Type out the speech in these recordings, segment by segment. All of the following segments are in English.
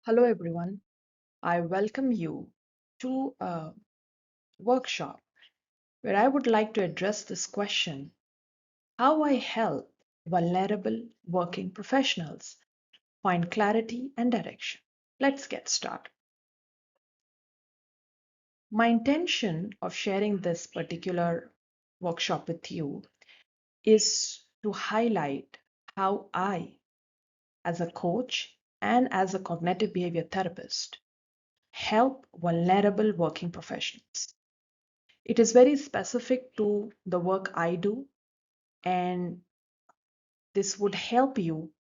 Hello, everyone. I welcome you to a workshop where I would like to address this question: how I help vulnerable working professionals find clarity and direction. Let's get started. My intention of sharing this particular workshop with you is to highlight how I, as a coach and as a cognitive behavior therapist, help vulnerable working professionals. It is very specific to the work I do, and this would help you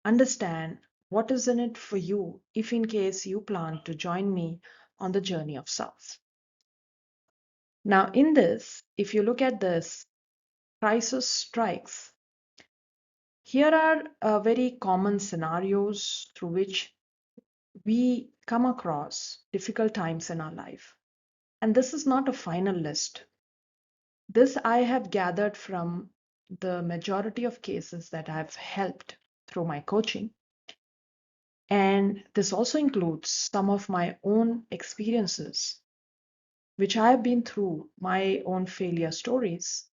understand what is in it for you if in case you plan to join me on the journey of self. Now, in this, if you look at this, crisis strikes. Here are very common scenarios through which we come across difficult times in our life. And this is not a final list. This I have gathered from the majority of cases that I've helped through my coaching. And this also includes some of my own experiences, which I've been through, my own failure stories,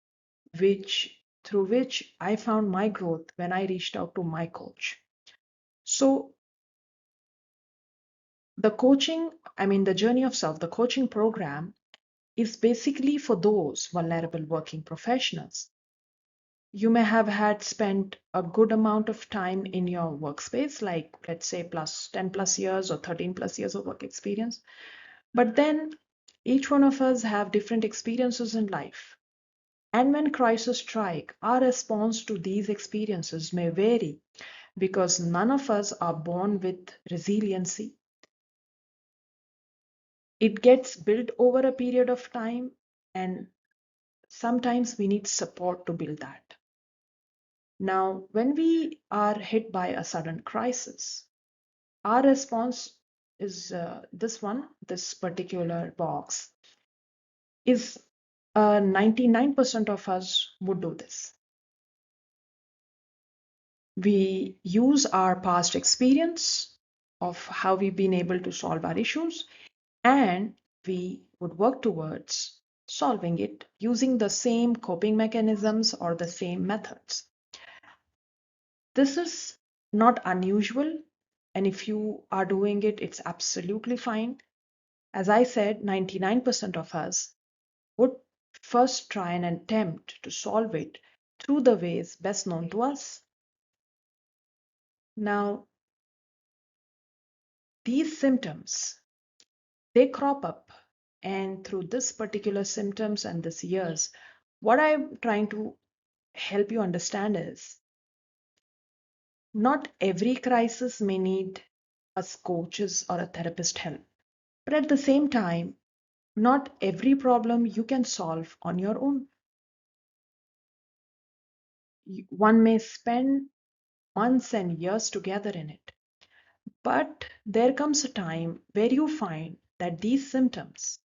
through which I found my growth when I reached out to my coach. So the journey of self, the coaching program is basically for those vulnerable working professionals. You may have had spent a good amount of time in your workspace, like let's say plus 10 plus years or 13 plus years of work experience. But then each one of us have different experiences in life. And when crises strike, our response to these experiences may vary because none of us are born with resiliency. It gets built over a period of time, and sometimes we need support to build that. Now, when we are hit by a sudden crisis, our response is this particular box is 99% of us would do this. We use our past experience of how we've been able to solve our issues, and we would work towards solving it using the same coping mechanisms or the same methods. This is not unusual, and if you are doing it, it's absolutely fine. As I said, 99% of us would first try and attempt to solve it through the ways best known to us. Now, these symptoms, they crop up, and through this particular symptoms and this years, what I'm trying to help you understand is not every crisis may need a coach's or a therapist help. But at the same time, not every problem you can solve on your own. One may spend months and years together in it. But there comes a time where you find that these symptoms,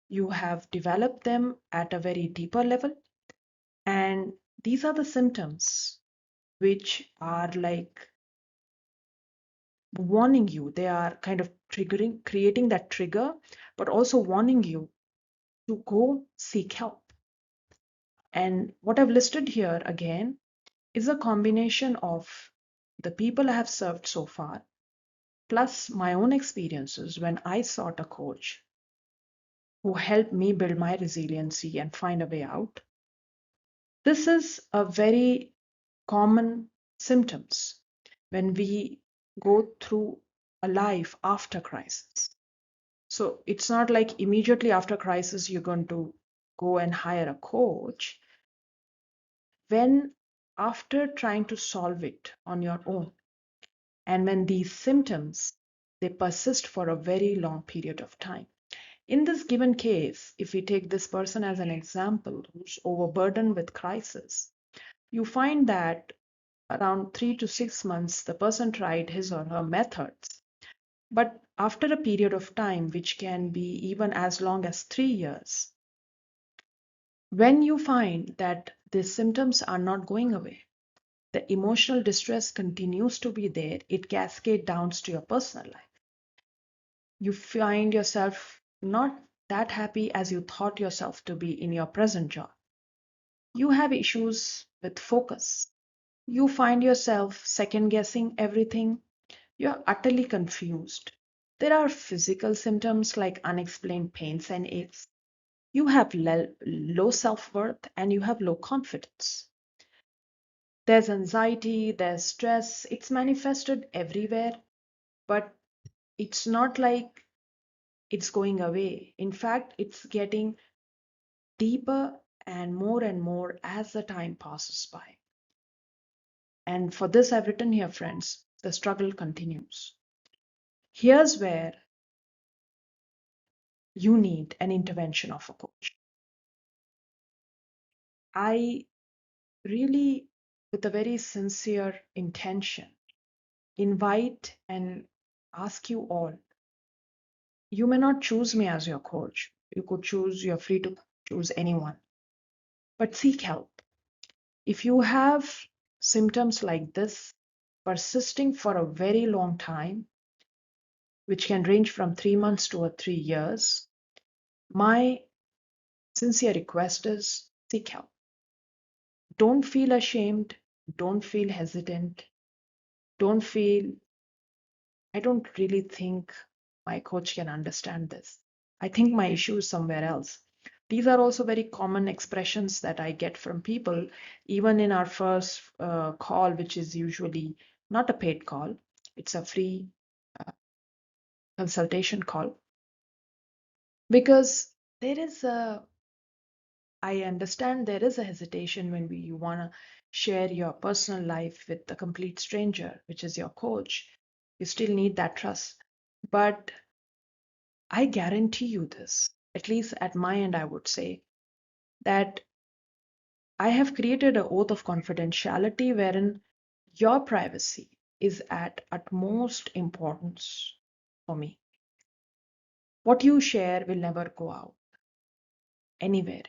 you have developed them at a very deeper level. And these are the symptoms which are like warning you. They are kind of creating that trigger, but also warning you to go seek help. And what I've listed here again is a combination of the people I have served so far, plus my own experiences when I sought a coach who helped me build my resiliency and find a way out. This is a very common symptoms when we go through a life after crisis. So it's not like immediately after crisis you're going to go and hire a coach. When after trying to solve it on your own, and when these symptoms they persist for a very long period of time. In this given case, if we take this person as an example who's overburdened with crisis, you find that around 3 to 6 months the person tried his or her methods, but after a period of time which can be even as long as 3 years, when you find that the symptoms are not going away, the emotional distress continues to be there, it cascades down to your personal life. You find yourself not that happy as you thought yourself to be in your present job. You have issues with focus. You find yourself second guessing everything. You're utterly confused. There are physical symptoms like unexplained pains and aches. You have low self worth and you have low confidence. There's anxiety, there's stress. It's manifested everywhere, but it's not like it's going away. In fact, it's getting deeper and more as the time passes by. And for this, I've written here, friends, the struggle continues. Here's where you need an intervention of a coach. I really, with a very sincere intention, invite and ask you all. You may not choose me as your coach. You could choose, you're free to choose anyone, but seek help. If you have symptoms like this persisting for a very long time, which can range from 3 months to 3 years, my sincere request is seek help. Don't feel ashamed. Don't feel hesitant. Don't feel, I don't really think my coach can understand this. I think my issue is somewhere else. These are also very common expressions that I get from people, even in our first call, which is usually not a paid call, it's a free uh, consultation call. Because there is a, I understand there is a hesitation when you want to share your personal life with a complete stranger, which is your coach. You still need that trust. But I guarantee you this, at least at my end, I would say that I have created an oath of confidentiality wherein your privacy is at utmost importance for me. What you share will never go out anywhere.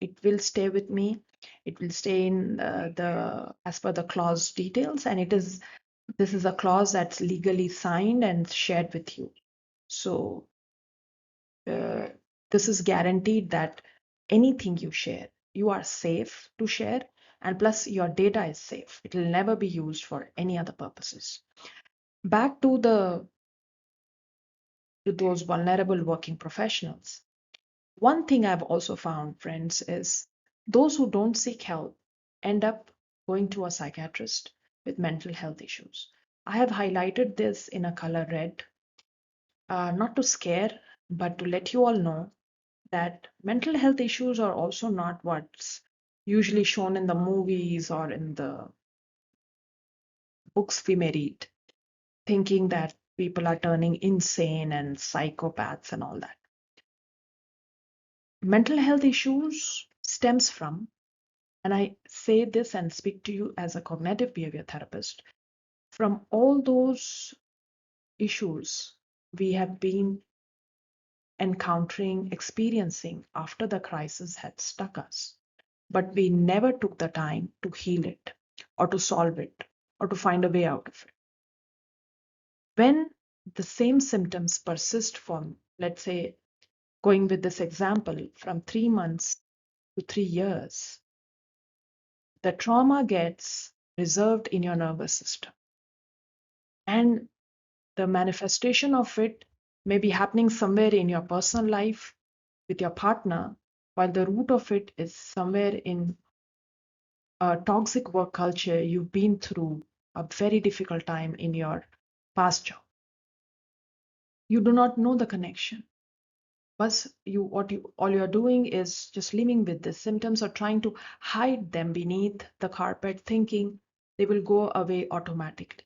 It will stay with me. It will stay in the as per the clause details, and this is a clause that's legally signed and shared with you. So uh, this is guaranteed that anything you share, you are safe to share, and plus your data is safe. It will never be used for any other purposes. Back to those vulnerable working professionals. One thing I've also found, friends, is those who don't seek help end up going to a psychiatrist with mental health issues. I have highlighted this in a color red, not to scare, but to let you all know that mental health issues are also not what's usually shown in the movies or in the books we may read, thinking that people are turning insane and psychopaths and all that. Mental health issues stems from, and I say this and speak to you as a cognitive behavior therapist, from all those issues we have been encountering, experiencing after the crisis had struck us. But we never took the time to heal it or to solve it or to find a way out of it. When the same symptoms persist for, let's say, going with this example, from 3 months to 3 years, the trauma gets reserved in your nervous system. And the manifestation of it may be happening somewhere in your personal life with your partner, while the root of it is somewhere in a toxic work culture you've been through a very difficult time in your past job. You do not know the connection. But what all you're doing is just living with the symptoms or trying to hide them beneath the carpet, thinking they will go away automatically.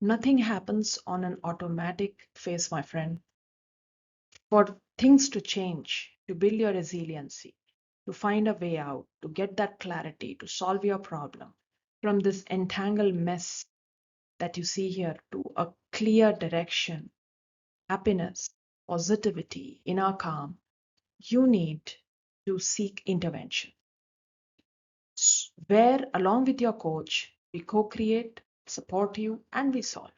Nothing happens on an automatic phase, my friend. For things to change, to build your resiliency, to find a way out, to get that clarity, to solve your problem from this entangled mess that you see here to a clear direction, happiness, positivity, inner calm, you need to seek intervention. Where, along with your coach, we co create, support you, and we solve.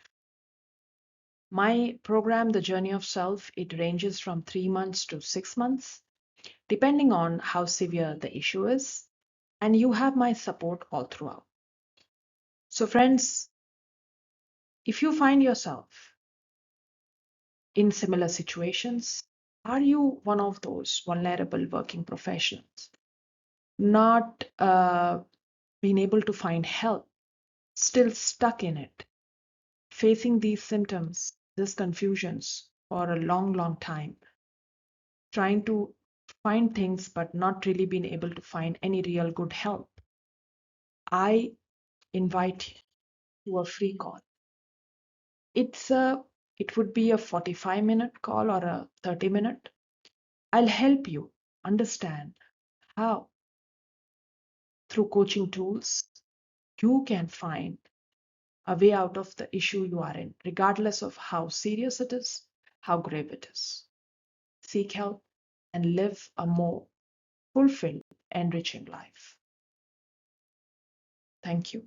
My program, The Journey of Self, it ranges from 3 months to 6 months, depending on how severe the issue is. And you have my support all throughout. So, friends, if you find yourself in similar situations, are you one of those vulnerable working professionals, not being able to find help, still stuck in it, facing these symptoms, these confusions for a long, long time, trying to find things but not really being able to find any real good help? I invite you to a free call. It's a it would be a 45-minute call or a 30-minute. I'll help you understand how, through coaching tools, you can find a way out of the issue you are in, regardless of how serious it is, how grave it is. Seek help and live a more fulfilled, enriching life. Thank you.